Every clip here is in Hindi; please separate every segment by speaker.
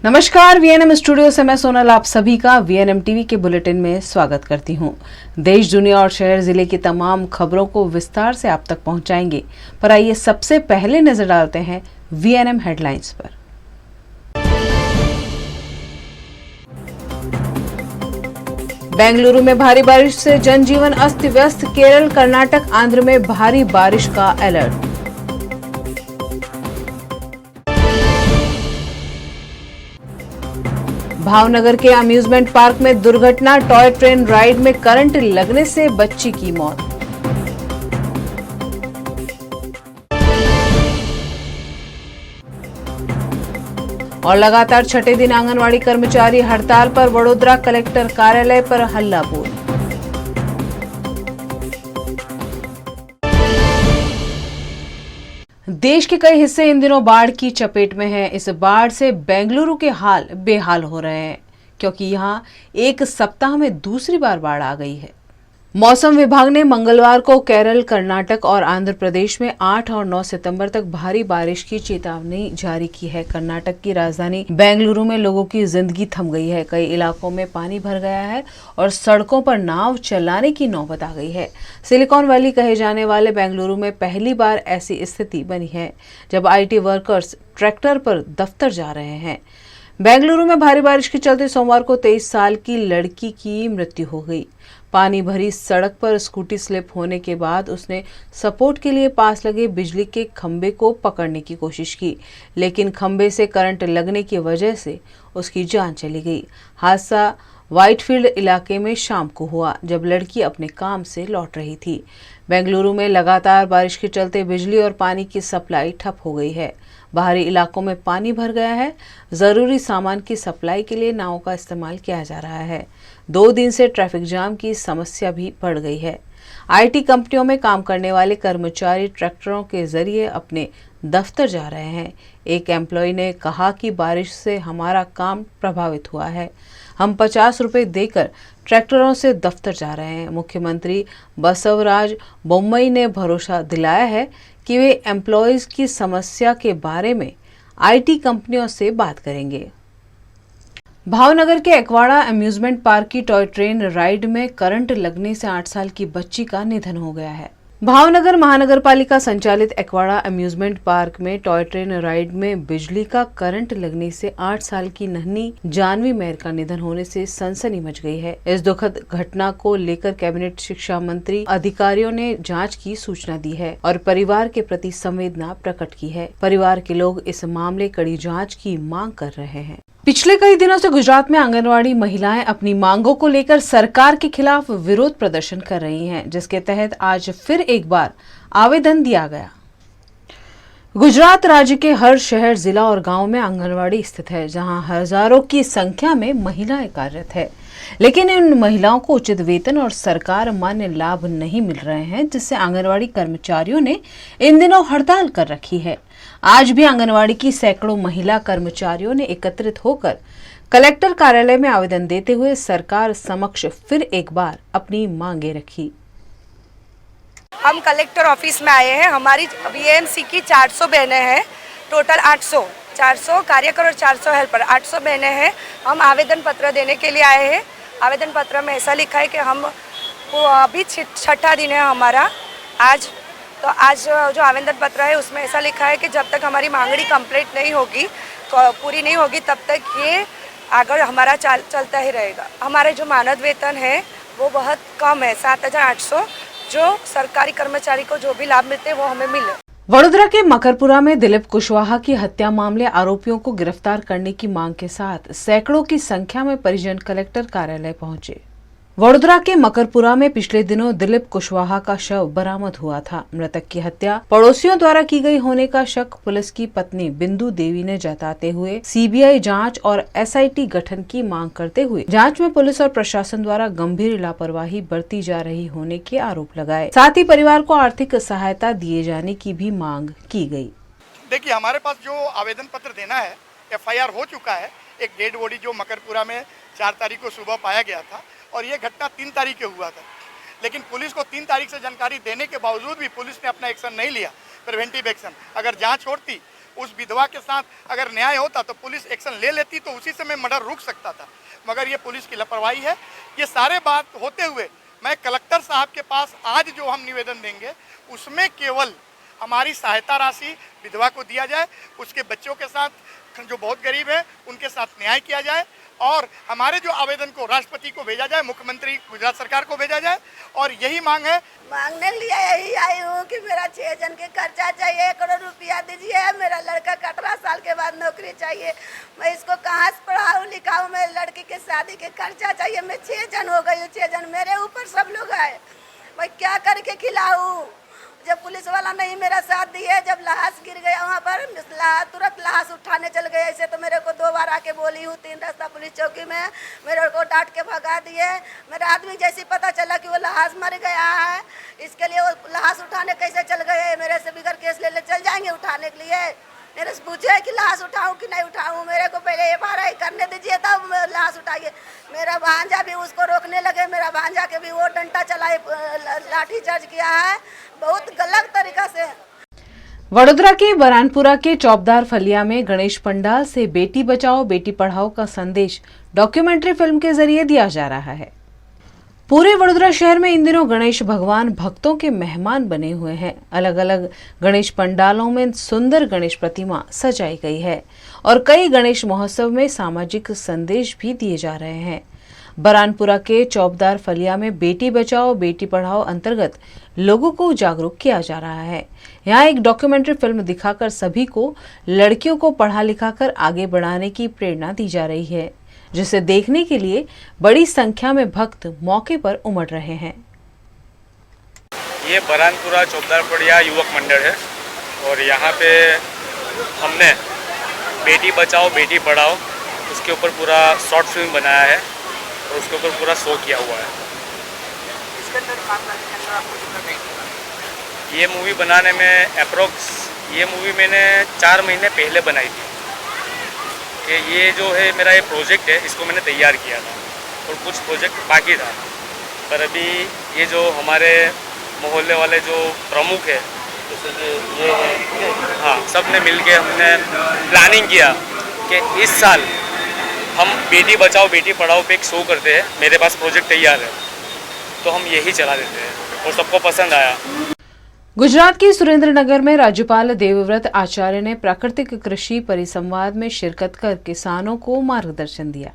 Speaker 1: नमस्कार, वीएनएम स्टूडियो से मैं सोनल आप सभी का वीएनएम टीवी के बुलेटिन में स्वागत करती हूं। देश, दुनिया और शहर जिले की तमाम खबरों को विस्तार से आप तक पहुंचाएंगे। पर आइए सबसे पहले नजर डालते हैं वीएनएम हेडलाइंस पर। बेंगलुरु में भारी बारिश से जनजीवन अस्त व्यस्त। केरल, कर्नाटक, आंध्र में भारी बारिश का अलर्ट। भावनगर के अम्यूजमेंट पार्क में दुर्घटना। टॉय ट्रेन राइड में करंट लगने से बच्ची की मौत। और लगातार छठे दिन आंगनवाड़ी कर्मचारी हड़ताल पर। वडोदरा कलेक्टर कार्यालय पर हल्ला बोल। देश के कई हिस्से इन दिनों बाढ़ की चपेट में हैं। इस बाढ़ से बेंगलुरु के हाल बेहाल हो रहे हैं, क्योंकि यहां एक सप्ताह में दूसरी बार बाढ़ आ गई है। मौसम विभाग ने मंगलवार को केरल, कर्नाटक और आंध्र प्रदेश में 8 और 9 सितंबर तक भारी बारिश की चेतावनी जारी की है। कर्नाटक की राजधानी बेंगलुरु में लोगों की जिंदगी थम गई है। कई इलाकों में पानी भर गया है और सड़कों पर नाव चलाने की नौबत आ गई है। सिलिकॉन वैली कहे जाने वाले बेंगलुरु में पहली बार ऐसी स्थिति बनी है, जब IT वर्कर्स ट्रैक्टर पर दफ्तर जा रहे हैं। बेंगलुरु में भारी बारिश के चलते सोमवार को 23 साल की लड़की की मृत्यु हो गई। पानी भरी सड़क पर स्कूटी स्लिप होने के बाद उसने सपोर्ट के लिए पास लगे बिजली के खंबे को पकड़ने की कोशिश की, लेकिन खंबे से करंट लगने की वजह से उसकी जान चली गई। हादसा व्हाइटफील्ड इलाके में शाम को हुआ, जब लड़की अपने काम से लौट रही थी। बेंगलुरु में लगातार बारिश के चलते बिजली और पानी की सप्लाई ठप हो गई है। बाहरी इलाकों में पानी भर गया है। जरूरी सामान की सप्लाई के लिए नावों का इस्तेमाल किया जा रहा है। 2 दिन से ट्रैफिक जाम की समस्या भी बढ़ गई है। IT कंपनियों में काम करने वाले कर्मचारी ट्रैक्टरों के जरिए अपने दफ्तर जा रहे हैं। एक एम्प्लॉय ने कहा कि बारिश से हमारा काम प्रभावित हुआ है। हम 50 रुपए देकर ट्रैक्टरों से दफ्तर जा रहे हैं। मुख्यमंत्री बसवराज बोम्मई ने भरोसा दिलाया है कि वे एम्प्लॉयज की समस्या के बारे में IT कंपनियों से बात करेंगे। भावनगर के एक्वाड़ा अम्यूजमेंट पार्क की टॉय ट्रेन राइड में करंट लगने से 8 साल की बच्ची का निधन हो गया है। भावनगर महानगर पालिका संचालित एक्वाड़ा अम्यूजमेंट पार्क में टॉय ट्रेन राइड में बिजली का करंट लगने से 8 साल की नन्ही जानवी मेहर का निधन होने से सनसनी मच गई है। इस दुखद घटना को लेकर कैबिनेट शिक्षा मंत्री अधिकारियों ने जांच की सूचना दी है और परिवार के प्रति संवेदना प्रकट की है। परिवार के लोग इस मामले कड़ी जाँच की मांग कर रहे हैं। पिछले कई दिनों से गुजरात में आंगनवाड़ी महिलाएं अपनी मांगों को लेकर सरकार के खिलाफ विरोध प्रदर्शन कर रही हैं, जिसके तहत आज फिर एक बार आवेदन दिया गया। गुजरात राज्य के हर शहर, जिला और गांव में आंगनवाड़ी स्थित है, जहां हजारों की संख्या में महिलाएं कार्यरत है, लेकिन इन महिलाओं को उचित वेतन और सरकार मान्य लाभ नहीं मिल रहे हैं, जिससे आंगनवाड़ी कर्मचारियों ने इन दिनों हड़ताल कर रखी है। आज भी आंगनवाड़ी की सैकड़ों महिला कर्मचारियों ने एकत्रित होकर कलेक्टर कार्यालय में आवेदन देते हुए सरकार समक्ष फिर एक बार अपनी मांगे रखी।
Speaker 2: हम कलेक्टर ऑफिस में आए हैं। हमारी VMC की 400 बहनें हैं, टोटल 400 कार्यकर और 400 हेल्पर, 800 बहनें हैं। हम आवेदन पत्र देने के लिए आए हैं। आवेदन पत्र में ऐसा लिखा है कि हम अभी छठा दिन है हमारा आज। तो आज जो आवेदन पत्र है उसमें ऐसा लिखा है कि जब तक हमारी मांगनी कंप्लीट नहीं होगी, तो पूरी नहीं होगी, तब तक ये आगे हमारा चलता ही रहेगा। हमारे जो मानद वेतन है वो बहुत कम है, 7,800। जो सरकारी कर्मचारी को जो भी लाभ मिलते हैं वो हमें मिले।
Speaker 1: वडोदरा के मकरपुरा में दिलीप कुशवाहा की हत्या मामले आरोपियों को गिरफ्तार करने की मांग के साथ सैकड़ों की संख्या में परिजन कलेक्टर कार्यालय पहुंचे। वडोदरा के मकरपुरा में पिछले दिनों दिलीप कुशवाहा का शव बरामद हुआ था। मृतक की हत्या पड़ोसियों द्वारा की गई होने का शक पुलिस की पत्नी बिंदु देवी ने जताते हुए CBI जांच और SIT गठन की मांग करते हुए जांच में पुलिस और प्रशासन द्वारा गंभीर लापरवाही बरती जा रही होने के आरोप लगाए। साथ ही परिवार को आर्थिक सहायता दिए जाने की भी मांग की गयी।
Speaker 3: देखिए, हमारे पास जो आवेदन पत्र देना है, FIR हो चुका है। एक डेड बॉडी जो मकरपुरा में 4 तारीख को सुबह पाया गया था और ये घटना 3 तारीख को हुआ था, लेकिन पुलिस को 3 तारीख से जानकारी देने के बावजूद भी पुलिस ने अपना एक्शन नहीं लिया, प्रिवेंटिव एक्शन। अगर जांच होती उस विधवा के साथ अगर न्याय होता तो पुलिस एक्शन ले लेती, तो उसी समय मर्डर रुक सकता था, मगर ये पुलिस की लापरवाही है। ये सारे बात होते हुए मैं कलेक्टर साहब के पास आज जो हम निवेदन देंगे उसमें केवल हमारी सहायता राशि विधवा को दिया जाए, उसके बच्चों के साथ जो बहुत गरीब है उनके साथ न्याय किया जाए, और हमारे जो आवेदन को राष्ट्रपति को भेजा जाए, मुख्यमंत्री गुजरात सरकार को भेजा जाए, और यही मांग है।
Speaker 2: मांगने के लिए यही आई हूँ कि मेरा 6 जन के खर्चा चाहिए, 1 करोड़ रुपया दीजिए। मेरा लड़का का 18 साल के बाद नौकरी चाहिए, मैं इसको कहाँ से पढ़ाऊँ लिखाऊँ, मेरे लड़की के शादी के खर्चा चाहिए। मैं 6 जन हो गई हूँ, 6 जन मेरे ऊपर सब लोग आए, मैं क्या करके खिलाऊँ। जब पुलिस वाला नहीं मेरा साथ दिए, जब लाश गिर गया वहाँ पर तुरंत लाश उठाने चल गए। ऐसे तो मेरे को 2 बार आके बोली हूँ, 3 रास्ता पुलिस चौकी में मेरे को डांट के भगा दिए। मेरा आदमी जैसे पता चला कि वो लाश मर गया है, इसके लिए वो लाश उठाने कैसे चल गए। मेरे से बिगड़ केस ले चल जाएंगे उठाने के लिए। मेरे से पूछे कि लाश उठाऊं कि नहीं उठाऊं, मेरे को पहले FRI करने दीजिए तब लाश उठाइए। मेरा भांजा भी उसको रोकने लगे, मेरा भांजा के भी वो डंडा चलाए, लाठी चार्ज किया है बहुत गलत तरीका से।
Speaker 1: वडोदरा के बरानपुरा के चौबदार फलिया में गणेश पंडाल से बेटी बचाओ बेटी पढ़ाओ का संदेश डॉक्यूमेंट्री फिल्म के जरिए दिया जा रहा है। पूरे वडोदरा शहर में इन दिनों गणेश भगवान भक्तों के मेहमान बने हुए हैं। अलग अलग गणेश पंडालों में सुंदर गणेश प्रतिमा सजाई गई है और कई गणेश महोत्सव में सामाजिक संदेश भी दिए जा रहे हैं। बरानपुरा के चौबदार फलिया में बेटी बचाओ बेटी पढ़ाओ अंतर्गत लोगों को जागरूक किया जा रहा है। यहाँ एक डॉक्यूमेंट्री फिल्म दिखाकर सभी को लड़कियों को पढ़ा लिखाकर आगे बढ़ाने की प्रेरणा दी जा रही है, जिसे देखने के लिए बड़ी संख्या में भक्त मौके पर उमड़ रहे हैं।
Speaker 4: ये बरानपुरा चौबदार फलिया युवक मंडल है और यहाँ पे हमने बेटी बचाओ बेटी पढ़ाओ उसके ऊपर पूरा शॉर्ट फिल्म बनाया है और उसके ऊपर पूरा शो किया हुआ है।
Speaker 5: इसके अंदर काम करने के अंदर आपको कितना टाइम लगा?
Speaker 4: ये मूवी बनाने में अप्रोक्स ये मूवी मैंने 4 महीने पहले बनाई थी कि ये जो है मेरा ये प्रोजेक्ट है इसको मैंने तैयार किया था और कुछ प्रोजेक्ट बाकी था, पर अभी ये जो हमारे मोहल्ले वाले जो प्रमुख है जैसे कि ये है, हाँ, सब ने मिल के हमने प्लानिंग किया कि इस साल हम बेटी बचाओ बेटी पढ़ाओ पे एक शो करते हैं। मेरे पास प्रोजेक्ट तैयार है तो हम यही चला देते हैं और सबको पसंद आया।
Speaker 1: गुजरात के सुरेंद्रनगर में राज्यपाल देवव्रत आचार्य ने प्राकृतिक कृषि परिसंवाद में शिरकत कर किसानों को मार्गदर्शन दिया।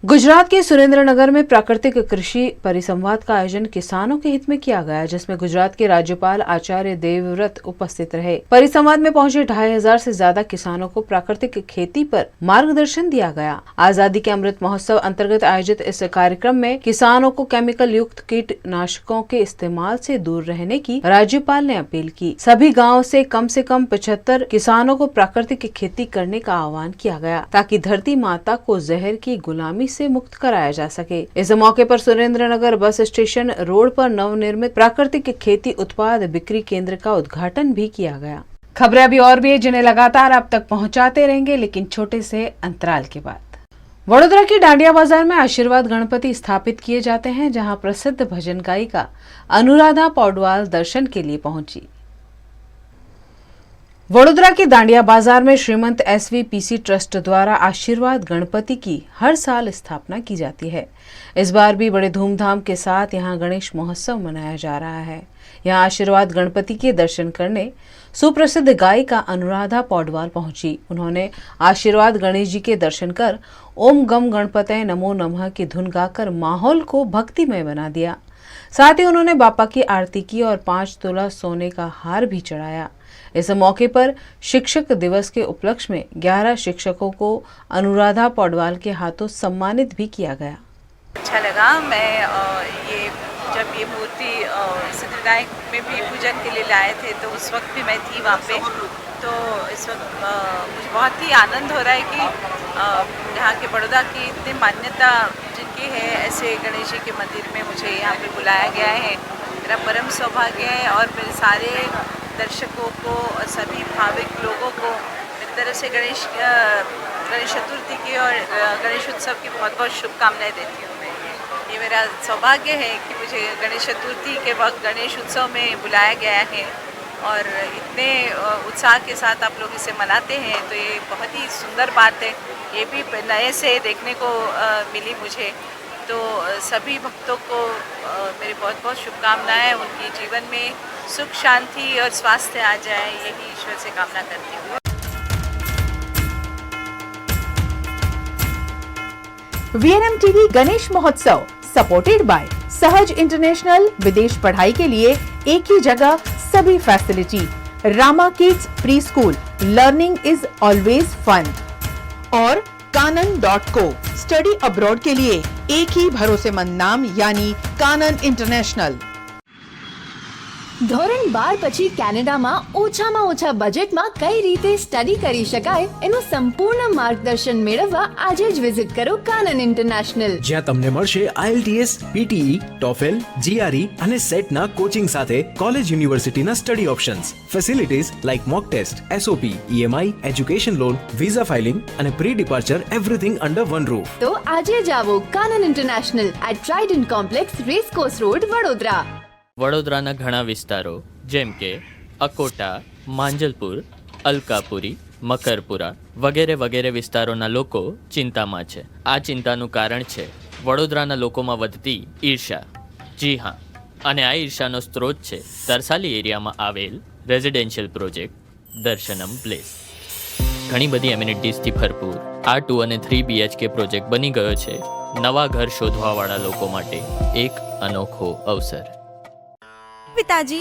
Speaker 1: गुजरात के सुरेंद्रनगर में प्राकृतिक कृषि परिसंवाद का आयोजन किसानों के हित में किया गया, जिसमें गुजरात के राज्यपाल आचार्य देवव्रत उपस्थित रहे। परिसंवाद में पहुंचे 2500 से ज्यादा किसानों को प्राकृतिक खेती पर मार्गदर्शन दिया गया। आजादी के अमृत महोत्सव अंतर्गत आयोजित इस कार्यक्रम में किसानों को केमिकल युक्त कीटनाशकों के इस्तेमाल से दूर रहने की राज्यपाल ने अपील की। सभी गाँव से कम 75 किसानों को प्राकृतिक खेती करने का आह्वान किया गया ताकि धरती माता को जहर की गुलामी से मुक्त कराया जा सके। इस मौके पर सुरेंद्रनगर बस स्टेशन रोड पर नवनिर्मित प्राकृतिक खेती उत्पाद बिक्री केंद्र का उद्घाटन भी किया गया। खबरें अभी और भी है जिन्हें लगातार आप तक पहुंचाते रहेंगे, लेकिन छोटे से अंतराल के बाद। वडोदरा की डांडिया बाजार में आशीर्वाद गणपति स्थापित किए जाते हैं, जहां प्रसिद्ध भजन गायिका अनुराधा पौडवाल दर्शन के लिए पहुंची। वडोदरा के दांडिया बाजार में श्रीमंत SVPC ट्रस्ट द्वारा आशीर्वाद गणपति की हर साल स्थापना की जाती है। इस बार भी बड़े धूमधाम के साथ यहां गणेश महोत्सव मनाया जा रहा है। यहां आशीर्वाद गणपति के दर्शन करने सुप्रसिद्ध गायिका अनुराधा पौडवाल पहुंची। उन्होंने आशीर्वाद गणेश जी के दर्शन कर ओम गम गणपतये नमो नमः की धुन गाकर माहौल को भक्तिमय बना दिया। साथ ही उन्होंने बापा की आरती की और 5 तोला सोने का हार भी चढ़ाया। इस मौके पर शिक्षक दिवस के उपलक्ष्य में 11 शिक्षकों को अनुराधा पौडवाल के हाथों सम्मानित भी किया गया।
Speaker 6: अच्छा लगा। मैं जब ये मूर्ति सिद्धविनायक में भी पूजन के लिए लाए थे तो उस वक्त भी मैं थी वहाँ पे, तो इस वक्त मुझे बहुत ही आनंद हो रहा है कि यहाँ के बड़ौदा की इतनी मान्यता जिनकी है, ऐसे गणेश जी के मंदिर में मुझे यहाँ पे बुलाया गया है। मेरा परम सौभाग्य है और मेरे सारे दर्शकों को और सभी भाविक लोगों को मेरी तरफ से गणेश चतुर्थी की और गणेश उत्सव की बहुत बहुत शुभकामनाएं देती हूँ। मैं ये मेरा सौभाग्य है कि मुझे गणेश चतुर्थी के वक्त गणेश उत्सव में बुलाया गया है और इतने उत्साह के साथ आप लोग इसे मनाते हैं तो ये बहुत ही सुंदर बात है। ये भी नए से देखने को मिली मुझे। तो सभी भक्तों को मेरी बहुत बहुत शुभकामनाएं। उनके जीवन में सुख शांति और स्वास्थ्य आ जाए, यही ईश्वर से कामना करती हूँ।
Speaker 7: VNM TV गणेश महोत्सव सपोर्टेड बाय सहज इंटरनेशनल। विदेश पढ़ाई के लिए एक ही जगह सभी facility. Rama kids pre school, learning is always fun. और Kanan.co, स्टडी अब्रॉड के लिए एक ही भरोसेमंद नाम यानी कानन इंटरनेशनल।
Speaker 8: ધોરણ 12 પછી કેનેડામાં ઓછામાં ઓછા બજેટમાં કઈ રીતે સ્ટડી કરી શકાય એનું સંપૂર્ણ માર્ગદર્શન મેળવવા આજે જ વિઝિટ કરો કાનન ઇન્ટરનેશનલ,
Speaker 9: જ્યાં તમને મળશે IELTS, PTE, TOEFL, GRE અને સેટના કોચિંગ સાથે કોલેજ યુનિવર્સિટીના study options, facilities like mock test, SOP, EMI, education loan, visa filing અને pre departure everything under one roof.
Speaker 8: તો આજે જ આવો Kanan international at Trident complex, racecourse road, Vadodara.
Speaker 10: વડોદરાના ઘણા વિસ્તારો જેમ કે અકોટા, માંજલપુર, અલકાપુરી, મકરપુરા વગેરે વગેરે વિસ્તારોના લોકો ચિંતામાં છે. આ ચિંતાનું કારણ છે વડોદરાના લોકોમાં વધતી ઈર્ષા. જી હા, અને આ ઈર્ષાનો સ્ત્રોત છે તરસાલી એરિયામાં આવેલ રેઝિડેન્શિયલ પ્રોજેક્ટ દર્શનમ પ્લેસ. ઘણી બધી એમ્યુનિટીઝથી ભરપૂર આ 2 અને 3 BHK પ્રોજેક્ટ બની ગયો છે નવા ઘર શોધવાવાળા લોકો માટે એક અનોખો અવસર.
Speaker 11: पिताजी,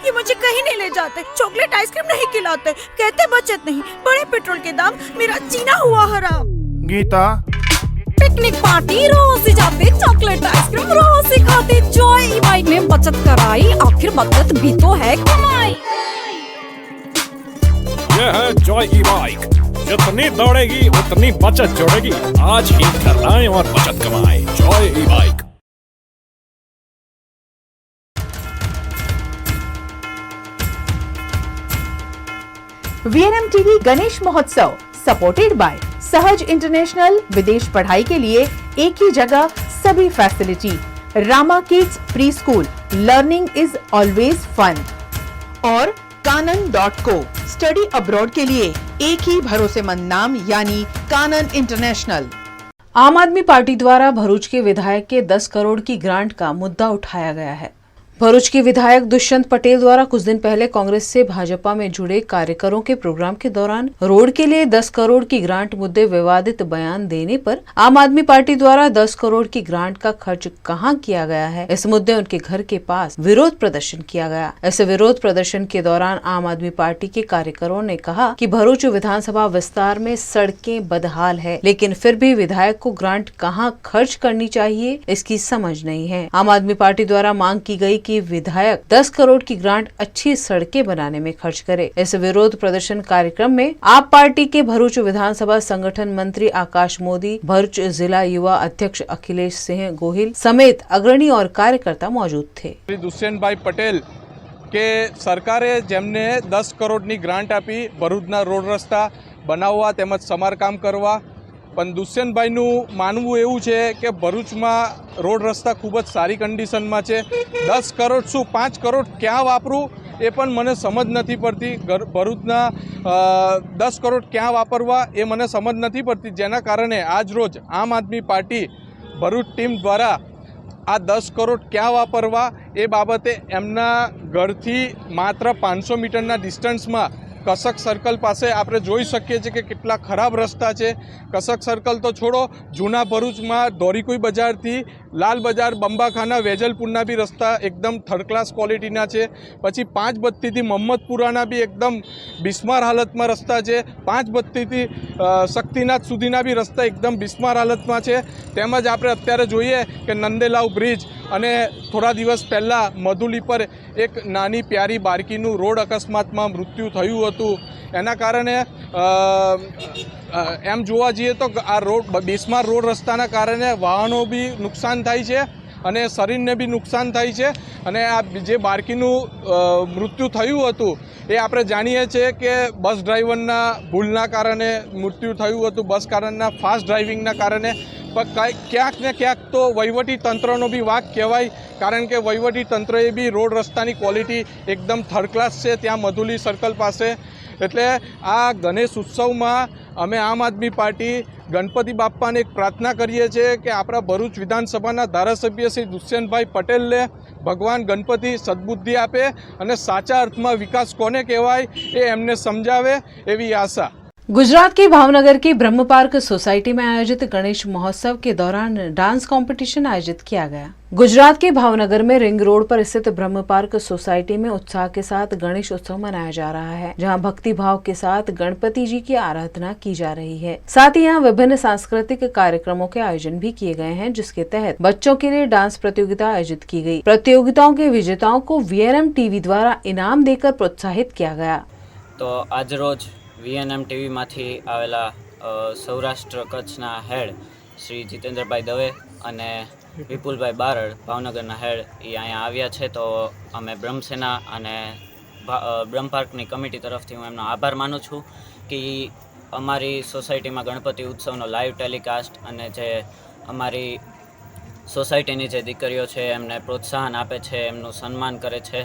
Speaker 11: ये मुझे कहीं नहीं ले जाते, चॉकलेट आइसक्रीम नहीं खिलाते, कहते बचत नहीं, बड़े पेट्रोल के दाम, मेरा जीना हुआ हराम.
Speaker 3: गीता,
Speaker 11: पिकनिक पार्टी रोज ही जाते, चॉकलेट आइसक्रीम रोज ही खाते, जॉय ई बाइक में बचत कराई, आखिर बचत भी तो है कमाई.
Speaker 12: यह है जॉय ई बाइक, जितनी दौड़ेगी उतनी बचत जोड़ेगी. आज ही घर आए और बचत कमाए. जॉय ई बाइक.
Speaker 7: VNM TV गणेश महोत्सव सपोर्टेड बाय सहज इंटरनेशनल। विदेश पढ़ाई के लिए एक ही जगह सभी facility. Rama kids pre school, learning is always fun. और Kanan.co, स्टडी अब्रॉड के लिए एक ही भरोसेमंद नाम यानी कानन इंटरनेशनल।
Speaker 1: आम आदमी पार्टी द्वारा भरूच के विधायक के 10 करोड़ की ग्रांट का मुद्दा उठाया गया है। भरूच के विधायक दुष्यंत पटेल द्वारा कुछ दिन पहले कांग्रेस से भाजपा में जुड़े कार्यकरों के प्रोग्राम के दौरान रोड के लिए 10 करोड़ की ग्रांट मुद्दे विवादित बयान देने पर आम आदमी पार्टी द्वारा 10 करोड़ की ग्रांट का खर्च कहां किया गया है, इस मुद्दे उनके घर के पास विरोध प्रदर्शन किया गया। ऐसे विरोध प्रदर्शन के दौरान आम आदमी पार्टी के कार्यकरों ने कहा कि भरूच विधानसभा विस्तार में सड़कें बदहाल है, लेकिन फिर भी विधायक को ग्रांट कहां खर्च करनी चाहिए इसकी समझ नहीं है। आम आदमी पार्टी द्वारा मांग की गई कि विधायक 10 करोड़ की ग्रांट अच्छी सड़कें बनाने में खर्च करे। इस विरोध प्रदर्शन कार्यक्रम में आप पार्टी के भरूच विधानसभा संगठन मंत्री आकाश मोदी, भरूच जिला युवा अध्यक्ष अखिलेश सिंह गोहिल समेत अग्रणी और कार्यकर्ता मौजूद थे।
Speaker 13: दुष्यंत भाई पटेल के सरकारे जेमने 10 करोड़ ग्रांट आपी भरूचना रोड रस्ता बनाववा तेमज समारकाम करवा, पण दुष्यंतभाईનું માનવું એવું છે કે ભરૂચમાં રોડ રસ્તા ખૂબ જ સારી કન્ડિશનમાં છે. 10 કરોડ શું 5 કરોડ ક્યાં વાપરું એ પણ મને સમજ નથી પડતી. ભરૂચના 10 કરોડ ક્યાં વાપરવા એ મને સમજ નથી પડતી, જેના કારણે આજ રોજ આમ આદમી પાર્ટી ભરૂચ ટીમ દ્વારા આ 10 કરોડ ક્યાં વાપરવા એ બાબતે એમના ઘરથી માત્ર 500 મીટરના ડિસ્ટન્સમાં કસક સર્કલ પાસે આપણે જોઈ શકીએ છીએ કે કેટલા ખરાબ રસ્તા છે. કસક સર્કલ તો છોડો, જૂના ભરૂચમાં ધોરીકુઈ બજારથી લાલ બજાર, બંબાખાના, વેજલપુરના બી રસ્તા એકદમ થર્ડ ક્લાસ ક્વોલિટીના છે. પછી 5 બત્તીથી મહમ્મદપુરાના બી એકદમ બિસ્માર હાલતમાં રસ્તા છે. 5 બત્તીથી શક્તિનાથ સુધીના બી રસ્તા એકદમ બિસ્માર હાલતમાં છે. તેમજ આપણે અત્યારે જોઈએ કે નંદેલાવ બ્રિજ અને થોડા દિવસ પહેલાં મધુલી પર એક નાની પ્યારી બાળકીનું રોડ અકસ્માતમાં મૃત્યુ થયું હતું. એના કારણે એમ જોવા જઈએ તો આ રોડ બિસ્માર રોડ રસ્તાના કારણે વાહનો બી નુકસાન થાય છે અને શરીરને બી નુકસાન થાય છે. અને આ જે બાળકીનું મૃત્યુ થયું હતું એ આપણે જાણીએ છીએ કે બસ ડ્રાઈવરના ભૂલના કારણે મૃત્યુ થયું હતું. બસ કારણના ફાસ્ટ ડ્રાઇવિંગના કારણે પણ ક્યાંક ને ક્યાંક તો વહીવટી તંત્રનો બી વાંક કહેવાય, કારણ કે વહીવટી તંત્રએ બી રોડ રસ્તાની ક્વોલિટી એકદમ થર્ડ ક્લાસ છે ત્યાં મધુલી સર્કલ પાસે. એટલે આ ગણેશ ઉત્સવમાં અમે આમ આદમી પાર્ટી ગણપતિ બાપ્પાને એક પ્રાર્થના કરીએ છીએ કે આપણા ભરૂચ વિધાનસભાના ધારાસભ્ય શ્રી દુષ્યંતભાઈ પટેલને ભગવાન ગણપતિ સદબુદ્ધિ આપે અને સાચા અર્થમાં વિકાસ કોને કહેવાય એ એમને સમજાવે એવી આશા.
Speaker 1: गुजरात के भावनगर की ब्रह्म पार्क सोसाइटी में आयोजित गणेश महोत्सव के दौरान डांस कंपटीशन आयोजित किया गया. गुजरात के भावनगर में रिंग रोड पर स्थित ब्रह्म पार्क सोसाइटी में उत्साह के साथ गणेश उत्सव मनाया जा रहा है, जहां भक्ति भाव के साथ गणपति जी की आराधना की जा रही है. साथ ही यहां विभिन्न सांस्कृतिक कार्यक्रमों के आयोजन भी किए गए हैं, जिसके तहत बच्चों के लिए डांस प्रतियोगिता आयोजित की गई. प्रतियोगिताओं के विजेताओं को VNM टीवी द्वारा इनाम देकर प्रोत्साहित किया गया.
Speaker 14: तो आज रोज VNM ટીવીમાંથી આવેલા સૌરાષ્ટ્ર કચ્છના હેડ શ્રી જીતેન્દ્રભાઈ દવે અને વિપુલભાઈ બારડ ભાવનગરના હેડ એ અહીંયા આવ્યા છે. તો અમે બ્રહ્મસેના અને બ્રહ્મ પાર્કની કમિટી તરફથી હું એમનો આભાર માનું છું કે અમારી સોસાયટીમાં ગણપતિ ઉત્સવનો લાઈવ ટેલિકાસ્ટ અને જે અમારી સોસાયટીની જે દીકરીઓ છે એમને પ્રોત્સાહન આપે છે, એમનું સન્માન કરે છે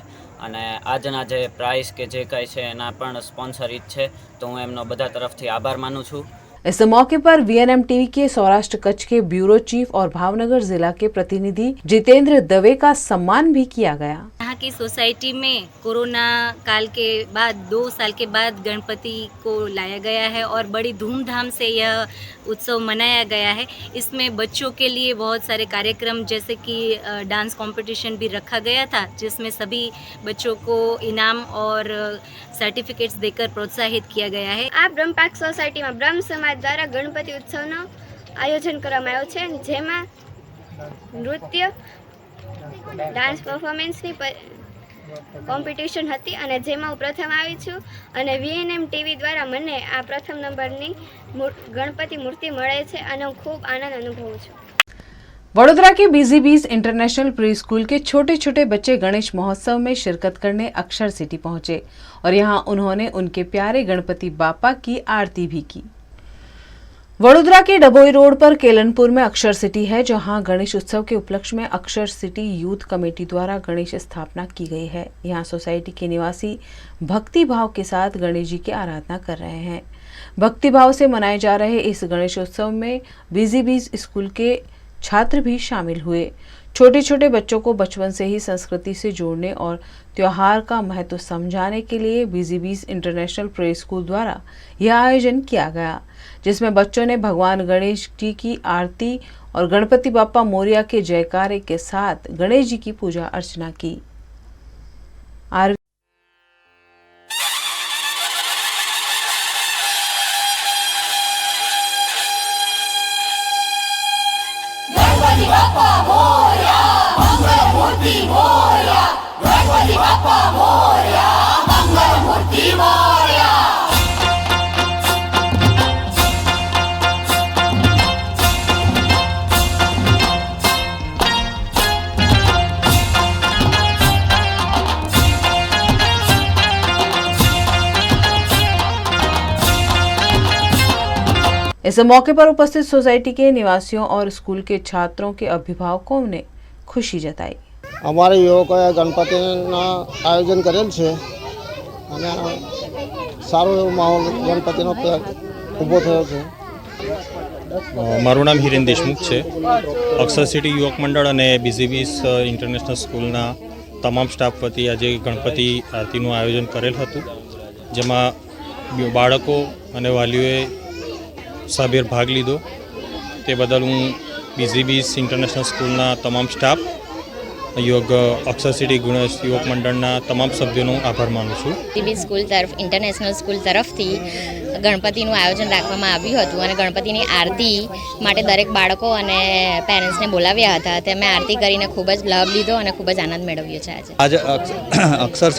Speaker 14: અને આજના જે પ્રાઇઝ કે જે કાંઈ છે એના પણ સ્પોન્સરિત છે. તો હું એમનો બધા તરફથી આભાર માનું છું.
Speaker 1: इस मौके पर VNM टीवी के सौराष्ट्र कच्छ के ब्यूरो चीफ और भावनगर जिला के प्रतिनिधि जितेंद्र दवे का सम्मान भी किया गया.
Speaker 15: यहाँ की सोसाइटी में कोरोना काल के बाद 2 साल के बाद गणपति को लाया गया है और बड़ी धूमधाम से यह उत्सव मनाया गया है. इसमें बच्चों के लिए बहुत सारे कार्यक्रम जैसे कि डांस कंपटीशन भी रखा गया था, जिसमें सभी बच्चों को इनाम और सर्टिफिकेट्स देकर प्रोत्साहित किया गया है.
Speaker 16: આ બ્રહ્મ પાર્ક સોસાયટીમાં બ્રહ્મ સમાજ દ્વારા ગણપતિ ઉત્સવનો આયોજન કરવામાં આવ્યો છે, જેમાં નૃત્ય ડાન્સ પરફોર્મન્સની કોમ્પિટિશન હતી અને જેમાં હું પ્રથમ આવી છું અને VNM ટીવી દ્વારા મને આ પ્રથમ નંબરની ગણપતિ મૂર્તિ મળે છે અને હું ખૂબ આનંદ અનુભવું છું.
Speaker 1: वडोदरा के BZB's इंटरनेशनल प्री स्कूल के छोटे छोटे बच्चे गणेश महोत्सव में शिरकत करने अक्षर सिटी पहुंचे और यहां उन्होंने उनके प्यारे गणपति बापा की आरती भी की. वडोदरा के डभोई रोड पर केलनपुर में अक्षर सिटी है, जहां गणेश उत्सव के उपलक्ष्य में अक्षर सिटी यूथ कमेटी द्वारा गणेश स्थापना की गई है. यहां सोसाइटी के निवासी भक्ति भाव के साथ गणेश जी की आराधना कर रहे हैं. भक्ति भाव से मनाए जा रहे इस गणेश उत्सव में BZB's स्कूल के छात्र भी शामिल हुए. छोटे छोटे बच्चों को बचपन से ही संस्कृति से जोड़ने और त्योहार का महत्व समझाने के लिए BZB's इंटरनेशनल प्रे स्कूल द्वारा यह आयोजन किया गया, जिसमें बच्चों ने भगवान गणेश जी की आरती और गणपति बाप्पा मोरिया के जयकारे के साथ गणेश जी की पूजा अर्चना की. इस मौके पर उपस्थित सोसाइटी के निवासियों और स्कूल के छात्रों के अभिभावकों ने खुशी जताई.
Speaker 17: અમારા યુવકોએ ગણપતિના આયોજન કરેલ છે અને સારો એવો માહોલ ગણપતિનો ઊભો થયો છે.
Speaker 18: મારું નામ હિરેન દેશમુખ છે. અક્ષર સિટી યુવક મંડળ અને BZB's ઇન્ટરનેશનલ સ્કૂલના તમામ સ્ટાફ વતી આજે ગણપતિ આરતીનું આયોજન કરેલ હતું, જેમાં બાળકો અને વાલીઓએ સભ્યર ભાગ લીધો. તે બદલ હું BZB's ઇન્ટરનેશનલ સ્કૂલના તમામ સ્ટાફ, અક્ષર સિટી ગણેશ યુવક મંડળના તમામ સભ્યોનો આભાર માનું છું.
Speaker 19: BZB સ્કૂલ તરફ ઇન્ટરનેશનલ સ્કૂલ તરફથી ગણપતિનું આયોજન રાખવામાં આવ્યું હતું અને ગણપતિની આરતી માટે દરેક બાળકો અને પેરેન્ટ્સને બોલાવ્યા હતા. તેમે આરતી કરીને ખૂબ જ લાભ લીધો અને ખૂબ જ આનંદ મેળવ્યો છે.
Speaker 20: आज अक्षर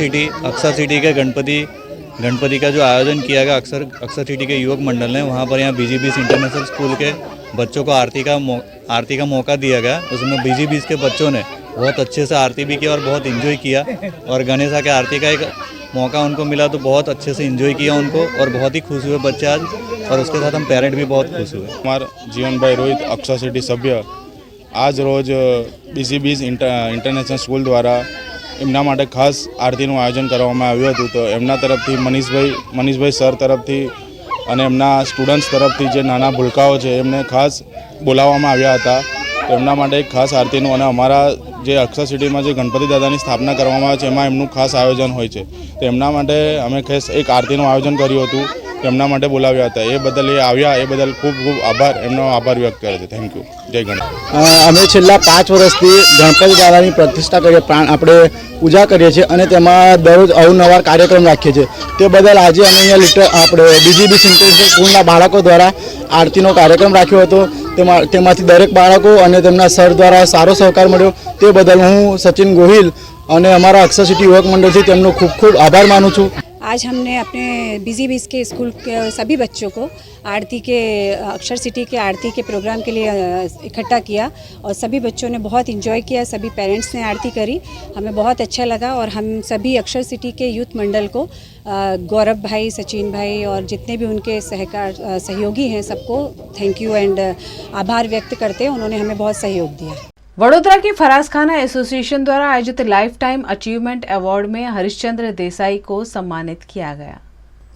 Speaker 20: सिटी के गणपति का जो आयोजन किया गया अक्षर सिटी के युवक मंडल ने, वहाँ पर यहाँ BZB's इंटरनेशनल स्कूल के बच्चों को आरती का मौका दिया गया. उसमें BZB's के बच्चों ने बहुत अच्छे से आरती भी की और बहुत एंजॉय किया और गणेशा के आरती का एक मौका उनको मिला तो बहुत अच्छे से एंजॉय किया उनको और बहुत ही खुश हुए बच्चे आज, और उसके साथ हम पेरेंट भी बहुत खुश हुए।
Speaker 21: कुमार जीवनभाई रोहित अक्षर सिटी सभ्य आज रोज BCB's ઇન્ટરનેશનલ સ્કૂલ દ્વારા એમના માટે ખાસ આરતીનું આયોજન કરવામાં આવ્યું હતું। તો એમના તરફથી મનીષભાઈ સર તરફથી અને એમના સ્ટુડન્ટ્સ તરફથી જે નાના ભૂલકાઓ છે એમને ખાસ બોલાવવામાં આવ્યા હતા। તો એમના માટે એક ખાસ આરતીનું અને અમારા જે અક્ષર સિટીમાં જે ગણપતિ દાદાની સ્થાપના કરવામાં આવે છે એમાં એમનું ખાસ આયોજન હોય છે। તો એમના માટે અમે ખાસ એક આરતીનું આયોજન કર્યું હતું, એમના માટે બોલાવ્યા હતા। એ બદલ એ આવ્યા એ બદલ ખૂબ ખૂબ આભાર, એમનો આભાર વ્યક્ત કરે છે। Thank you. જય ગણેશ।
Speaker 22: અમે છેલ્લા 5 વર્ષથી ગણપતિ દાદાની પ્રતિષ્ઠા કરીએ, આપણે પૂજા કરીએ છીએ અને તેમાં દરરોજ અવનવા કાર્યક્રમ રાખીએ છીએ। તે બદલ આજે અમે અહીંયા આપણે BGB's ઇન્ટરનેશનલ સ્કૂલના બાળકો દ્વારા આરતીનો કાર્યક્રમ રાખ્યો હતો। તેમાંથી દરેક બાળકો અને તેમના સર દ્વારા સારો સહકાર મળ્યો। તે બદલ હું સચિન ગોહિલ અને અમારા અક્ષર સિટી યુવક મંડળથી તેમનો ખૂબ ખૂબ આભાર માનું છું।
Speaker 23: आज हमने अपने BGB's के स्कूल के सभी बच्चों को आरती के अक्षर सिटी के आरती के प्रोग्राम के लिए इकट्ठा किया और सभी बच्चों ने बहुत इन्जॉय किया। सभी पेरेंट्स ने आरती करी, हमें बहुत अच्छा लगा। और हम सभी अक्षर सिटी के यूथ मंडल को गौरव भाई, सचिन भाई और जितने भी उनके सहयोगी हैं सबको थैंक यू एंड आभार व्यक्त करते हैं। उन्होंने हमें बहुत सहयोग दिया।
Speaker 1: वडोदरा के फराज खाना एसोसिएशन द्वारा आयोजित लाइफ टाइम अचीवमेंट अवार्ड में हरिश्चंद्र देसाई को सम्मानित किया गया।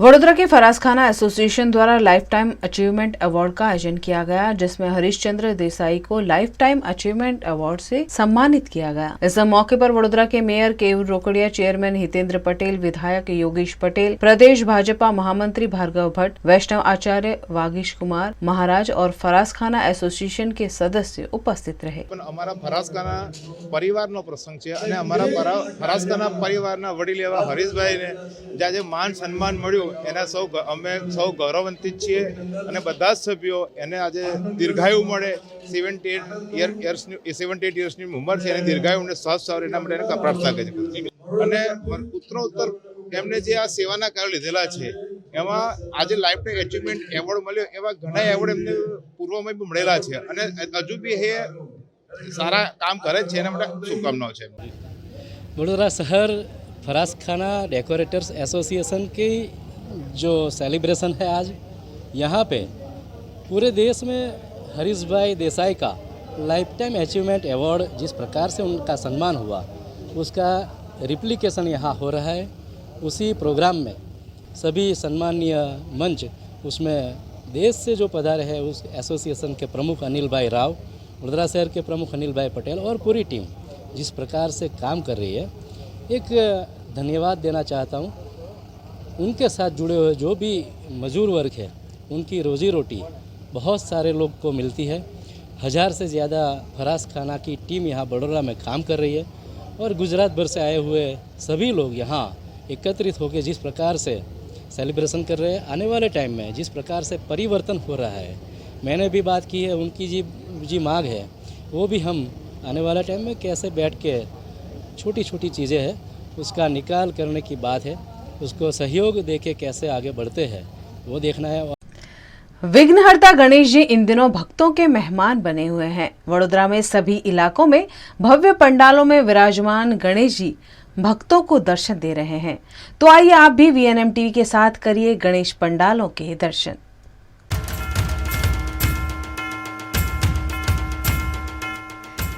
Speaker 1: वडोदरा के फराज खाना एसोसिएशन द्वारा लाइफ टाइम अचीवमेंट अवार्ड का आयोजन किया गया, जिसमें हरिश्चंद्र देसाई को लाइफ टाइम अचीवमेंट अवार्ड से सम्मानित किया गया। इस मौके पर वडोदरा के मेयर केयूर रोकड़िया, चेयरमैन हितेंद्र पटेल, विधायक योगेश पटेल, प्रदेश भाजपा महामंत्री भार्गव भट्ट, वैष्णव आचार्य वागीश कुमार महाराज और फराज खाना एसोसिएशन के सदस्य उपस्थित रहे।
Speaker 24: અમારા ફરાસખાના પરિવારનો પ્રસંગ છે અને અમારા ફરાસખાના પરિવારના વડીલ એવા હરીશભાઈને જે આજે માન સન્માન મળ્યું એના અમે સૌ ગૌરવાન્વિત છીએ અને બધા જ સભ્યો એને આજે દીર્ઘાયુ મળે। 78 યર્સની ઉંમર છે એને દીર્ઘાયુ અને સ્વાસ્થ્ય આવે એના માટે એને પ્રાર્થના કરી છે। અને ઉત્તરોત્તર એમને જે આ સેવાના કાર્યો લીધેલા છે એમાં આજે લાઈફ ટાઈમ અચીવમેન્ટ એવોર્ડ મળ્યો, એવા ઘણા એવોર્ડ એમને પૂર્વમાં બી મળેલા છે અને હજુ બી એ सारा काम करे छे। एना माटे शुभकामनाओं छे।
Speaker 25: वडोदरा शहर फराज खाना डेकोरेटर्स एसोसिएशन की जो सेलिब्रेशन है आज यहाँ पे पूरे देश में हरीश भाई देसाई का लाइफ टाइम अचीवमेंट अवार्ड जिस प्रकार से उनका सम्मान हुआ उसका रिप्लिकेशन यहाँ हो रहा है। उसी प्रोग्राम में सभी सम्मानीय मंच उसमें देश से जो पधारे हैं उस एसोसिएशन के प्रमुख अनिल भाई राव, वडोदरा शहर के प्रमुख अनिल भाई पटेल और पूरी टीम जिस प्रकार से काम कर रही है, एक धन्यवाद देना चाहता हूँ। उनके साथ जुड़े हुए जो भी मजदूर वर्ग है उनकी रोजी रोटी बहुत सारे लोग को मिलती है। 1000 से ज़्यादा फराज खाना की टीम यहाँ वडोदरा में काम कर रही है और गुजरात भर से आए हुए सभी लोग यहाँ एकत्रित होकर जिस प्रकार से सेलिब्रेशन कर रहे हैं, आने वाले टाइम में जिस प्रकार से परिवर्तन हो रहा है, मैंने भी बात की है, उनकी जी मांग है वो भी हम आने वाला टाइम में कैसे बैठ के छोटी छोटी चीज़ें हैं उसका निकाल करने की बात है, उसको सहयोग देके कैसे आगे बढ़ते हैं वो देखना है।
Speaker 1: विघ्नहर्ता गणेश जी इन दिनों भक्तों के मेहमान बने हुए हैं। वडोदरा में सभी इलाकों में भव्य पंडालों में विराजमान गणेश जी भक्तों को दर्शन दे रहे हैं। तो आइए आप भी VNM TV के साथ करिए गणेश पंडालों के दर्शन।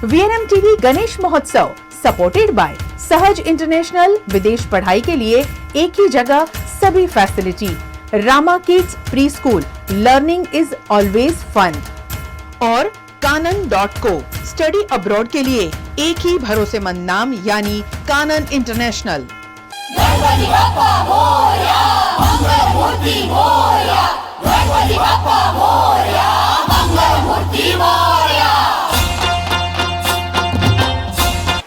Speaker 7: VNM TV गणेश महोत्सव सपोर्टेड बाय सहज इंटरनेशनल। विदेश पढ़ाई के लिए एक ही जगह सभी facility. Rama kids pre school, learning is always fun. और कानन.co, स्टडी अब्रॉड के लिए एक ही भरोसेमंद नाम यानी कानन इंटरनेशनल।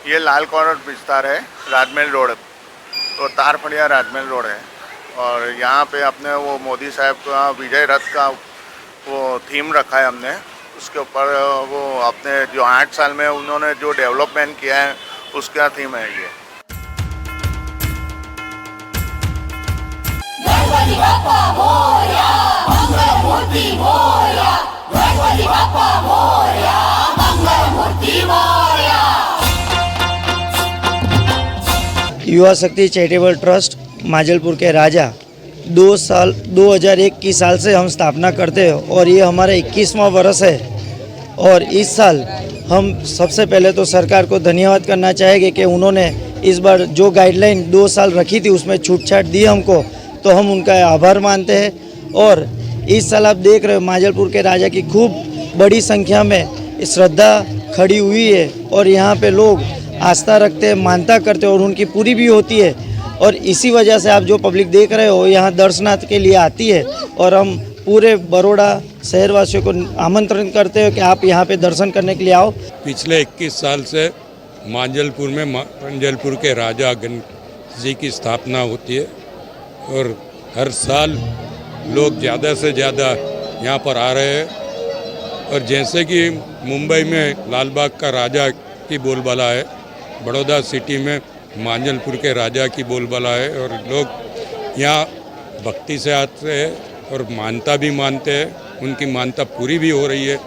Speaker 3: ये लाल कॉर्नर विस्तार है, राजमहल रोड, तो तारफड़िया राजमहल रोड है। और यहाँ पे अपने वो मोदी साहब का विजय रथ का वो थीम रखा है हमने। उसके ऊपर वो अपने जो 8 साल में उन्होंने जो डेवलपमेंट किया है उसका थीम है ये।
Speaker 26: युवा शक्ति चैरिटेबल ट्रस्ट
Speaker 2: माजलपुर के राजा 2001 की साल से हम स्थापना करते हैं और ये हमारा 21वां वर्ष है। और इस साल हम सबसे पहले तो सरकार को धन्यवाद करना चाहेंगे कि उन्होंने इस बार जो गाइडलाइन 2 साल रखी थी उसमें छूट छाट दी हमको, तो हम उनका आभार मानते हैं। और इस साल आप देख रहे हो माजलपुर के राजा की खूब बड़ी संख्या में श्रद्धा खड़ी हुई है और यहाँ पे लोग आस्था रखते हैं, मानता करते हैं और उनकी पूरी भी होती है। और इसी वजह से आप जो पब्लिक देख रहे हो यहाँ दर्शनार्थ के लिए आती है और हम पूरे बड़ौदा शहरवासियों को आमंत्रण करते हैं कि आप यहाँ पे दर्शन करने के लिए आओ।
Speaker 4: पिछले 21 साल से मांजलपुर में मांजलपुर के राजा गणपति जी की स्थापना होती है और हर साल लोग ज़्यादा से ज़्यादा यहाँ पर आ रहे हैं। और जैसे कि मुंबई में लालबाग का राजा की बोलबाला है, बड़ौदा सिटी में मांजलपुर के राजा की बोलबाला है और लोग यहाँ भक्ति से आते हैं और मानता भी मानते हैं, उनकी मानता पूरी भी हो रही है।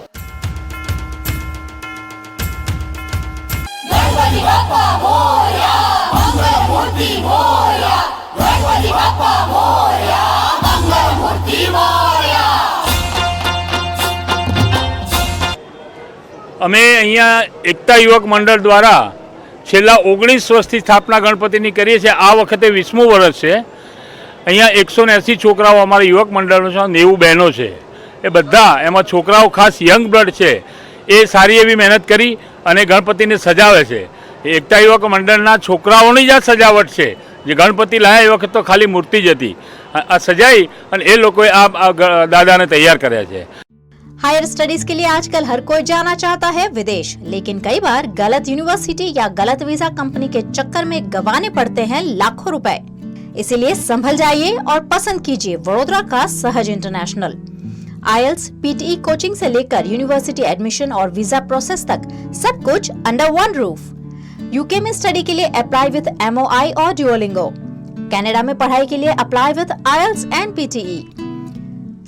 Speaker 5: અમે અહીંયા એકતા યુવક મંડળ દ્વારા છેલ્લા 19 વર્ષથી સ્થાપના ગણપતિની કરીએ છીએ। આ વખતે 20મું વર્ષ છે। અહીંયા 180 છોકરાઓ અમારા યુવક મંડળનો છે, 90 બહેનો છે। એ બધા એમાં છોકરાઓ ખાસ યંગ બ્લડ છે, એ સારી એવી મહેનત કરી અને ગણપતિને સજાવે છે। એકતા યુવક મંડળના છોકરાઓની જ આ સજાવટ છે। જે ગણપતિ લાયા એ વખત તો ખાલી મૂર્તિ જ હતી, આ સજાઈ અને એ લોકોએ આ દાદાને તૈયાર કર્યા છે।
Speaker 6: हायर स्टडीज के लिए आजकल हर कोई जाना चाहता है विदेश, लेकिन कई बार गलत यूनिवर्सिटी या गलत वीजा कंपनी के चक्कर में गंवाने पड़ते हैं लाखों रुपए। इसीलिए संभल जाइए और पसंद कीजिए वडोदरा का सहज इंटरनेशनल। आईएलटीएस, पीटीई कोचिंग से लेकर यूनिवर्सिटी एडमिशन और वीजा प्रोसेस तक सब कुछ अंडर वन रूफ। यूके में स्टडी के लिए अप्लाई विद MOI और ड्यूओलिंगो। कनाडा में पढ़ाई के लिए apply with IELTS and PTE.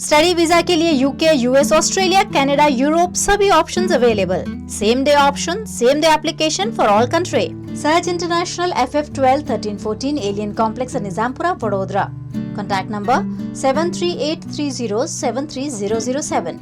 Speaker 6: Study visa के लिए UK, US, Australia, Canada, Europe सभी options available. Same day option, same day application for all country. Sahaj international FF12 1314 alien complex Nizampura Vadodara. Contact number 7383073007।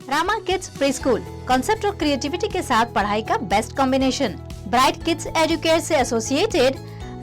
Speaker 6: Rama kids pre school concept और क्रिएटिविटी के साथ पढ़ाई का best combination. Bright kids educare से एसोसिएटेड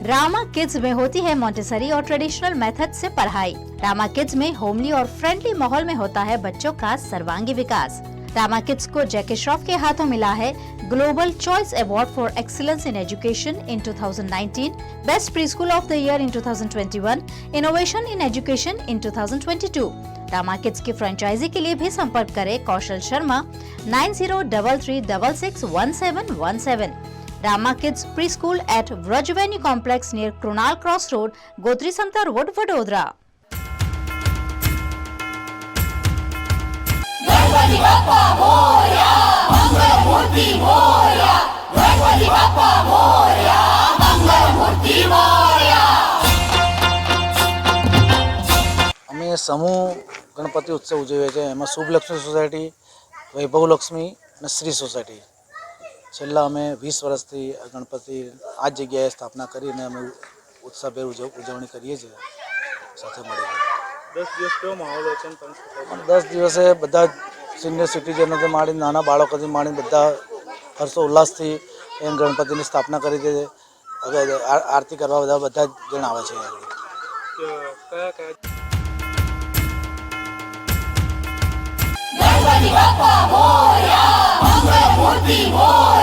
Speaker 6: रामा किड्स में होती है मॉन्टेसरी और ट्रेडिशनल मेथड से पढ़ाई। रामा किड्स में होमली और फ्रेंडली माहौल में होता है बच्चों का सर्वांगी विकास। रामा किड्स को जैकी श्रॉफ के हाथों मिला है global choice award for excellence in education in 2019, best pre school of the year in 2021, innovation in education in 2022। Rama kids की फ्रेंचाइजी के लिए भी संपर्क करें Kaushal Sharma 9033661717। Rama kids pre school at Vraj venue complex near Krunal cross road, Gotri Samta road, Vadodara.
Speaker 22: અમે સમૂહ ગણપતિ ઉત્સવ ઉજવીએ છીએ। એમાં શુભલક્ષ્મી સોસાયટી, વૈભવલક્ષ્મી અને શ્રી સોસાયટી છેલ્લા અમે 20 વર્ષથી ગણપતિ આ જગ્યાએ સ્થાપના કરીને અમે ઉત્સાહભેર ઉજવણી કરીએ છીએ સાથે મળીને। 10 દિવસ કેવો માહોલ હોય છે? 10 દિવસે બધા સિનિયર સિટીઝનોથી માંડીને નાના બાળકોથી માંડીને બધા હર્ષોલ્લાસથી એમ ગણપતિની સ્થાપના કરી છે। આરતી કરવા બધા જણ આવે છે।
Speaker 9: गणपति बप्पा मोरया, मंगल मूर्ति मोरया।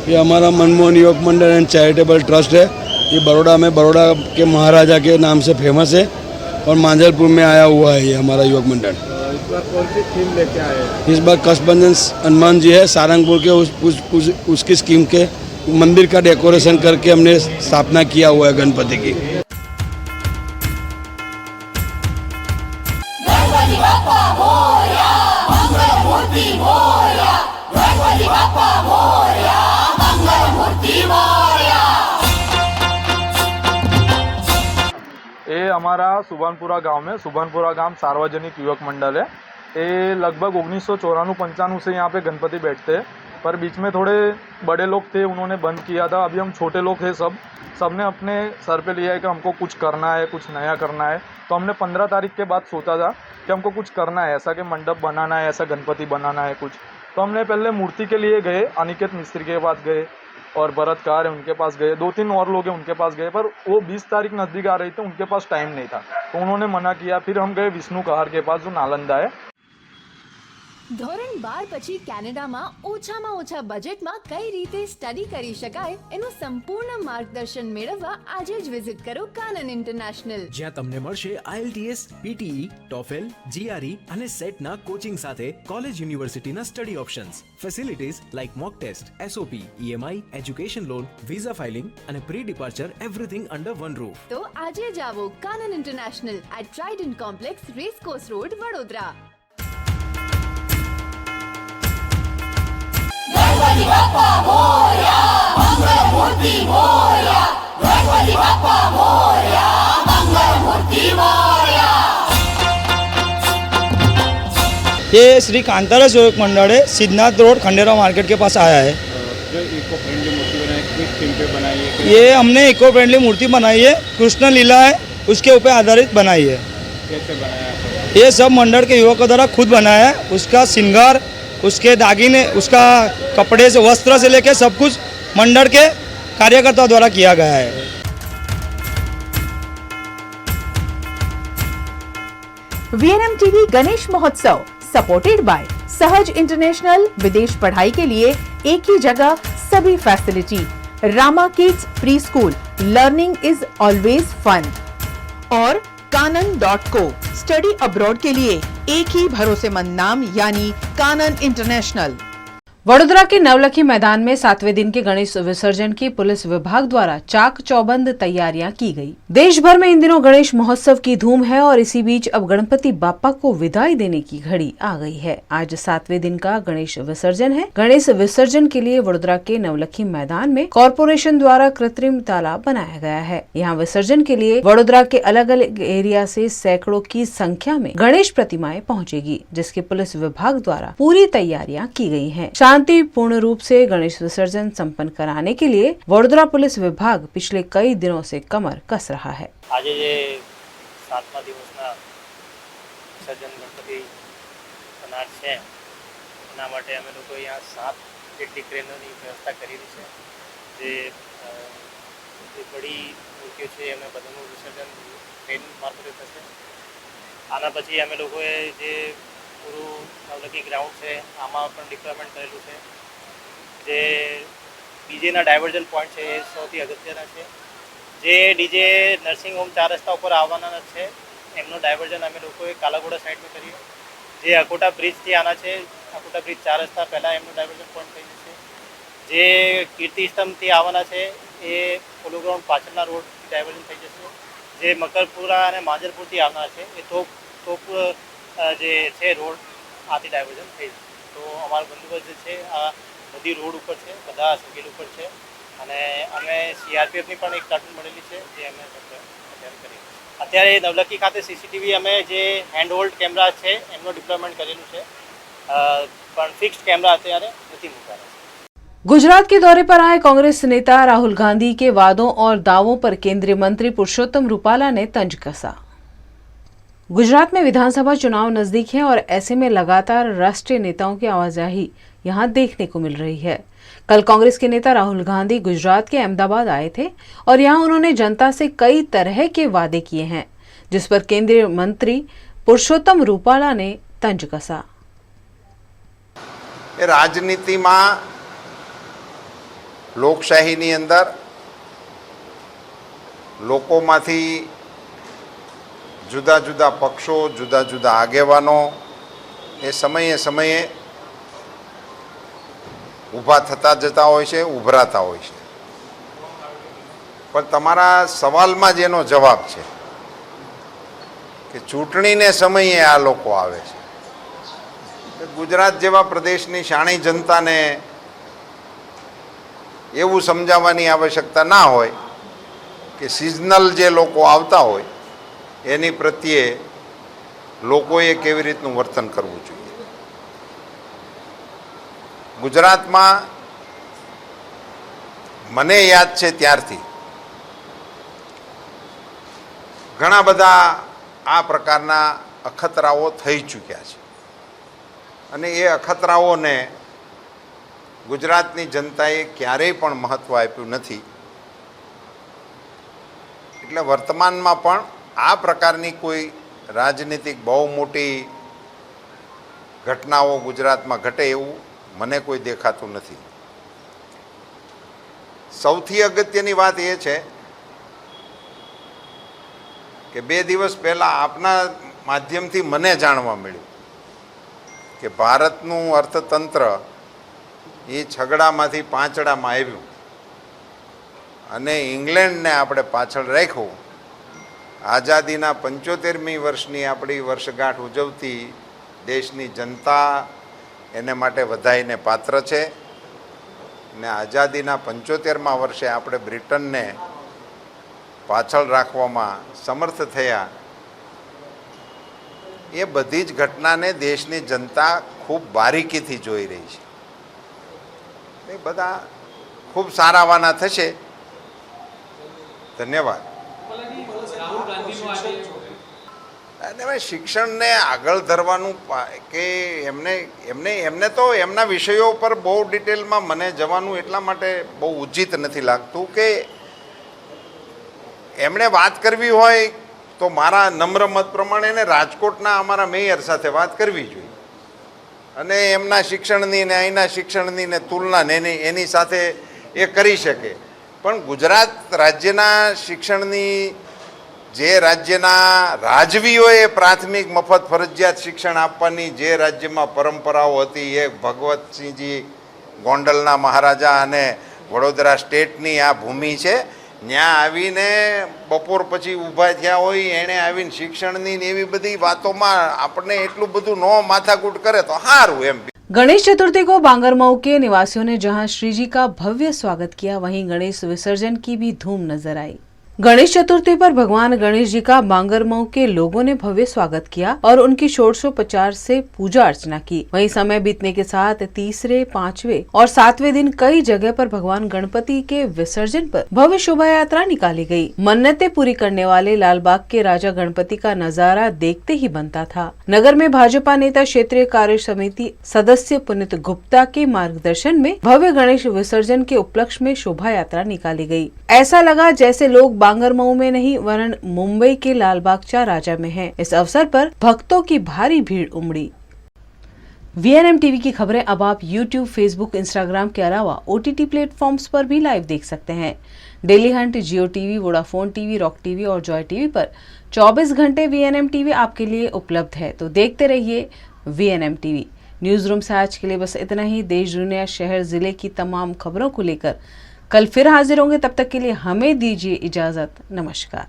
Speaker 8: ये हमारा मनमोहन युवक मंडल एंड चैरिटेबल ट्रस्ट है। ये बड़ौदा में, बड़ौदा के महाराजा के नाम से फेमस है और मांझलपुर में आया हुआ है ये हमारा युवक मंडल।
Speaker 13: इस बार कौन सी थीम लेके आए हैं?
Speaker 8: इस बार कष्टभंजन हनुमान जी है, सारंगपुर के उसकी स्कीम के मंदिर का डेकोरेशन करके हमने स्थापना किया हुआ है गणपति की।
Speaker 13: ये हमारा सुभानपुरा गांव में, सुभानपुरा गांव सार्वजनिक युवक मंडल है। ये लगभग 1994-95 से यहाँ पे गणपति बैठते हैं, पर बीच में थोड़े बड़े लोग थे, उन्होंने बंद किया था। अभी हम छोटे लोग हैं, सबने अपने सर पे लिया है कि हमको कुछ करना है, कुछ नया करना है। तो हमने 15 तारीख के बाद सोचा था कि हमको कुछ करना है, ऐसा कि मंडप बनाना है, ऐसा गणपति बनाना है कुछ। तो हमने पहले मूर्ति के लिए गए, अनिकेत मिस्त्री के पास गए और भरतकार है उनके पास गए, 2-3 और लोग हैं उनके पास गए, पर वो 20 तारीख नज़दीक आ रही थी, उनके पास टाइम नहीं था, तो उन्होंने मना किया। फिर हम गए विष्णु कहार के पास, जो नालंदा है।
Speaker 9: ધોરણ 12 પછી કેનેડામાં ઓછામાં ઓછા બજેટમાં કઈ રીતે સ્ટડી કરી શકાય એનું સંપૂર્ણ માર્ગદર્શન મેળવવા આજે જ વિઝિટ કરો કાનન ઇન્ટરનેશનલ,
Speaker 10: જ્યાં તમને મળશે IELTS, PTE, TOEFL, GRE અને સેટના કોચિંગ સાથે કોલેજ યુનિવર્સિટીના study options, facilities like mock test, SOP, EMI, education loan, visa filing અને pre departure everything under one roof.
Speaker 9: તો આજે જ આવો Kanan international at Trident complex, racecourse road, Vadodara.
Speaker 2: ये श्री कांतारास युवक मंडल है, सिद्धनाथ रोड खंडेराव मार्केट के पास आया है।
Speaker 13: जो इको फ्रेंडली मूर्ति बनाई, किस थीम पे बनाई है?
Speaker 2: ये हमने इको फ्रेंडली मूर्ति बनाई है, कृष्ण लीला है उसके ऊपर आधारित बनाई है।
Speaker 13: कैसे बनाया?
Speaker 2: ये सब मंडल के युवकों द्वारा खुद बनाया है। उसका श्रृंगार, उसके दागिने, उसका कपड़े से, वस्त्र से लेके सब कुछ मंडल के कार्यकर्ताओं द्वारा किया गया है।
Speaker 7: VNM TV गणेश महोत्सव सपोर्टेड बाय सहज इंटरनेशनल, विदेश पढ़ाई के लिए एक ही जगह सभी facility, Rama kids pre school, learning is always fun, और कानन.co, स्टडी अब्रॉड के लिए एक ही भरोसेमंद नाम यानी कानन इंटरनेशनल।
Speaker 1: वडोदरा के नवलखी मैदान में 7वें दिन के गणेश विसर्जन की पुलिस विभाग द्वारा चाक चौबंद तैयारियां की गई। देश भर में इन दिनों गणेश महोत्सव की धूम है और इसी बीच अब गणपति बाप्पा को विदाई देने की घड़ी आ गई है। आज 7वें दिन का गणेश विसर्जन है। गणेश विसर्जन के लिए वडोदरा के नवलखी मैदान में कॉरपोरेशन द्वारा कृत्रिम तालाब बनाया गया है। यहाँ विसर्जन के लिए वडोदरा के अलग अलग एरिया से सैकड़ों की संख्या में गणेश प्रतिमाएं पहुँचेगी, जिसके पुलिस विभाग द्वारा पूरी तैयारियां की गई है। शांतिपूर्ण रूप से गणेश विसर्जन संपन्न कराने के लिए वडोदरा पुलिस विभाग पिछले कई दिनों से कमर कस रहा है।
Speaker 11: आज ये 7मा दिवसना विसर्जन गणपति बनार છે એના માટે અમે લોકો અહીંયા 7 જેટલી ક્રેનોની વ્યવસ્થા કરેલી છે। જે બડી મૂર્તિઓ છે એમને બધાનું વિસર્જન ટ્રેન મારફતે થશે। આના પછી અમે લોકોએ જે પૂરું નવલખી ગ્રાઉન્ડ છે આમાં પણ ડિપ્લોયમેન્ટ કરેલું છે। જે ડીજેના ડાયવર્ઝન પોઈન્ટ છે એ સૌથી અગત્યના છે। જે ડીજે નર્સિંગ હોમ 4 રસ્તા ઉપર આવવાના છે એમનું ડાયવર્ઝન અમે લોકોએ કાલાઘોડા સાઈડમાં કરીએ। જે અકોટા બ્રિજથી આના છે, અકોટા બ્રિજ 4 રસ્તા પહેલાં એમનું ડાયવર્ઝન પોઈન્ટ થઈ જશે। જે કીર્તિ સ્તંભથી આવવાના છે એ પોલો ગ્રાઉન્ડ પાછળના રોડથી ડાયવર્ઝન થઈ જશે। જે મકરપુરા અને માંજરપુરથી આવનાર છે એ તોપ જે છે રોડ આથી ડાયવર્ઝન થઈ જશે। તો અમારો બંદોબસ્ત જે છે આ બધી રોડ ઉપર છે, બધા સર્કલ ઉપર છે અને અમે CRPFની પણ એક પ્લાટૂન મળેલી છે જે અમે અત્યારે કરી। અત્યારે નવલખી ખાતે CCTV અમે જે હેન્ડ હોલ્ડ કેમેરા છે એમનું ડિપ્લોયમેન્ટ કરેલું છે, પણ ફિક્સ્ડ કેમેરા અત્યારે નથી મૂકાયા।
Speaker 1: गुजरात के दौरे पर आए कांग्रेस नेता राहुल गांधी के वादों और दावों पर केंद्रीय मंत्री पुरुषोत्तम रूपाला ने तंज कसा। गुजरात में विधानसभा चुनाव नजदीक है और ऐसे में लगातार राष्ट्रीय नेताओं की आवाजाही यहां देखने को मिल रही है। कल कांग्रेस के नेता राहुल गांधी गुजरात के अहमदाबाद आए थे और यहां उन्होंने जनता से कई तरह के वादे किए हैं, जिस पर केंद्रीय मंत्री पुरुषोत्तम रूपाला ने तंज कसा।
Speaker 12: રાજનીતિમાં લોકશાહીની અંદર લોકોમાંથી જુદા જુદા પક્ષો, જુદા જુદા આગેવાનો એ સમયે સમયે ઊભા થતા જતા હોય છે, ઉભરાતા હોય છે. પણ તમારા સવાલમાં જ એનો જવાબ છે કે ચૂંટણીને સમયે આ લોકો આવે છે. ગુજરાત જેવા પ્રદેશની શાણી જનતાને એવું સમજાવવાની આવશ્યકતા ના હોય કે સિઝનલ જે લોકો આવતા હોય એની પ્રત્યે લોકોએ કેવી રીતનું વર્તન કરવું જોઈએ. ગુજરાતમાં મને યાદ છે ત્યારથી ઘણા બધા આ પ્રકારના અખતરાઓ થઈ ચૂક્યા છે અને એ અખતરાઓને ગુજરાતની જનતાએ ક્યારેય પણ મહત્ત્વ આપ્યું નથી. એટલે વર્તમાનમાં પણ આ પ્રકારની કોઈ રાજનીતિક બહુ મોટી ઘટનાઓ ગુજરાતમાં ઘટે એવું મને કોઈ દેખાતું નથી. સૌથી અગત્યની વાત એ છે કે 2 દિવસ પહેલાં આપના માધ્યમથી મને જાણવા મળ્યું કે ભારતનું અર્થતંત્ર એ છગડામાંથી પાંચડામાં આવ્યું અને ઇંગ્લેન્ડને આપણે પાછળ રાખ્યું. આઝાદીના 75મી વર્ષની આપણી વર્ષગાંઠ ઉજવતી દેશની જનતા એને માટે વધાઈને પાત્ર છે ને આઝાદીના 75મા વર્ષે આપણે બ્રિટનને પાછળ રાખવામાં સમર્થ થયા. એ બધી જ ઘટનાને દેશની જનતા ખૂબ બારીકીથી જોઈ રહી છે. એ બધા ખૂબ સારાવાના થશે. ધન્યવાદ. અને શિક્ષણને આગળ ધરવાનું કે એમને તો એમના વિષયો પર બહુ ડિટેલમાં મને જવાનું એટલા માટે બહુ ઉચિત નથી લાગતું કે એમણે વાત કરવી હોય તો મારા નમ્ર મત પ્રમાણે એને રાજકોટના અમારા મેયર સાથે વાત કરવી જોઈએ અને એમના શિક્ષણની ને અહીંના શિક્ષણની ને તુલના ને એની સાથે એ કરી શકે. પણ ગુજરાત રાજ્યના શિક્ષણની જે રાજ્યના રાજવીઓએ પ્રાથમિક મફત ફરજિયાત શિક્ષણ આપવાની જે રાજ્યમાં પરંપરાઓ હતી એ ભગવતસિંહજી ગોંડલના મહારાજા અને વડોદરા સ્ટેટની આ ભૂમિ છે. ત્યાં આવીને બપોર પછી ઊભા થયા હોય એણે આવીને શિક્ષણની ને એવી બધી વાતોમાં આપણને એટલું બધું નો માથાકૂટ કરે તો સારું એમ.
Speaker 1: गणेश चतुर्थी को बांगरमऊ के निवासियों ने जहां श्री जी का भव्य स्वागत किया, वहीं गणेश विसर्जन की भी धूम नजर आई। गणेश चतुर्थी पर भगवान गणेश जी का बांगरमऊ के लोगों ने भव्य स्वागत किया और उनकी षोडशोपचार से पूजा अर्चना की। वहीं समय बीतने के साथ तीसरे, 5वें और 7वें दिन कई जगह पर भगवान गणपति के विसर्जन पर भव्य शोभा यात्रा निकाली गई। मन्नतें पूरी करने वाले लालबाग के राजा गणपति का नजारा देखते ही बनता था। नगर में भाजपा नेता क्षेत्रीय कार्य समिति सदस्य पुनीत गुप्ता के मार्गदर्शन में भव्य गणेश विसर्जन के उपलक्ष्य में शोभा यात्रा निकाली गई। ऐसा लगा जैसे लोग बांगरमऊ में नहीं वरन मुंबई के लालबागचा राजा में हैं। इस अवसर पर भक्तों की भारी भीड़ उमड़ी। VNM टीवी की खबरें अब आप YouTube, Facebook, Instagram के अलावा OTT प्लेटफॉर्म्स पर भी लाइव देख सकते हैं। Dailyhunt, Jio TV, Vodafone TV, rock TV और जॉय टीवी पर 24 घंटे VNM टीवी आपके लिए उपलब्ध है, तो देखते रहिए VNM टीवी। न्यूज रूम से आज के लिए बस इतना ही। देश, दुनिया, शहर, जिले की तमाम खबरों को लेकर कल फिर हाजिर होंगे। तब तक के लिए हमें दीजिए इजाजत। नमस्कार।